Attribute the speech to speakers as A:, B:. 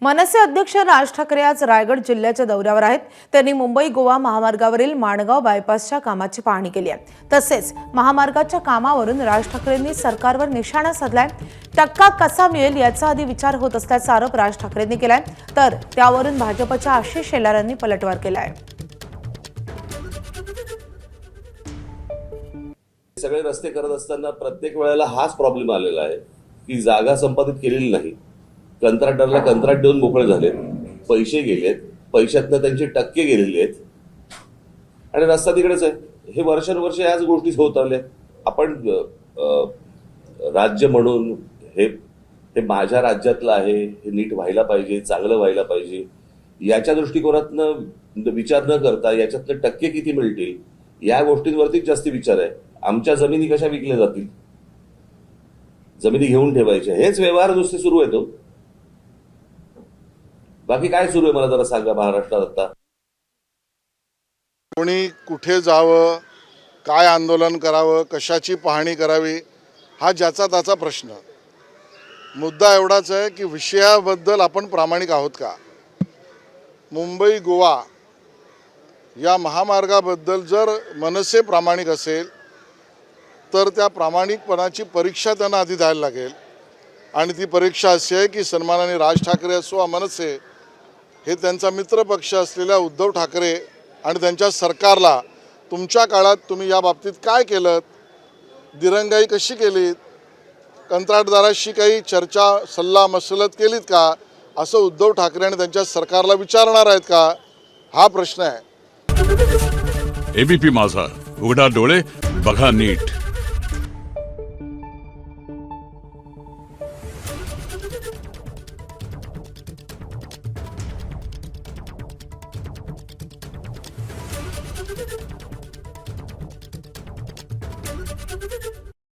A: मनसे अध्यक्ष राज ठाकरे आज रायगड जिल्ह्याच्या दौऱ्यावर आहेत। त्यांनी मुंबई गोवा महामार्गावरील माणगाव बायपासच्या कामाची पाहणी केली आहे। तसेच महामार्गाच्या कामावरून राज ठाकरेंनी सरकारवर निशाणा साधलाय। टक्का कसा मिळेल याचा आधी विचार होत असल्याचा आरोप राज ठाकरेंनी केलाय, तर त्यावरून भाजपच्या आशिष शेलारांनी पलटवार केलाय।
B: सगळे रस्ते करत असताना प्रत्येक वेळेला हाच प्रॉब्लेम आलेला आहे की जागा संपादित केलेली नाही। कंत्राटदाराला कंत्राट देऊन मोकळे झालेत, पैसे गेलेत, पैशातनं त्यांचे टक्के गेलेले आहेत आणि रस्ता तिकडेच आहे। हे वर्षानुवर्ष याच गोष्टी होत आल्या। आपण राज्य म्हणून हे माझ्या राज्यातलं आहे, हे नीट व्हायला पाहिजे, चांगलं व्हायला पाहिजे याच्या दृष्टिकोनातनं विचार न करता याच्यातले टक्के किती मिळतील या गोष्टींवरतीच जास्त विचार आहे। आमच्या जमिनी कशा विकल्या जातील, जमिनी घेऊन ठेवायच्या, हेच व्यवहार नुसते सुरू आहेत। बाकी काय सुरू आहे मला जरा सांगा महाराष्ट्रात आता।
C: कोणी कुठे जावं, काय आंदोलन करावं, कशाची पाहणी करावी, हा ज्याचा त्याचा प्रश्न। मुद्दा एवढाच आहे की विषयाबद्दल आपण प्रामाणिक आहोत का। मुंबई गोवा या महामार्गाबद्दल जर मनसे प्रामाणिक असेल तर त्या प्रामाणिकपणाची परीक्षा त्यांना आधी द्यायला लागेल आणि ती परीक्षा अशी आहे की सन्माननीय राज ठाकरे असो वा मनसे हे त्यांचा मित्रपक्ष असलेल्या उद्धव ठाकरे आणि त्यांच्या सरकारला तुमच्या काळात तुम्ही या बाबतीत काय केलं, दिरंगाई कशी केलीत, कंत्राटदाराशी काही चर्चा सल्ला मसलत केलीत का, असं उद्धव ठाकरे आणि त्यांच्या सरकारला विचारणार आहेत का, हा प्रश्न आहे।
D: एबीपी माझा, उघडा डोळे बघा नीट।
A: Thank you.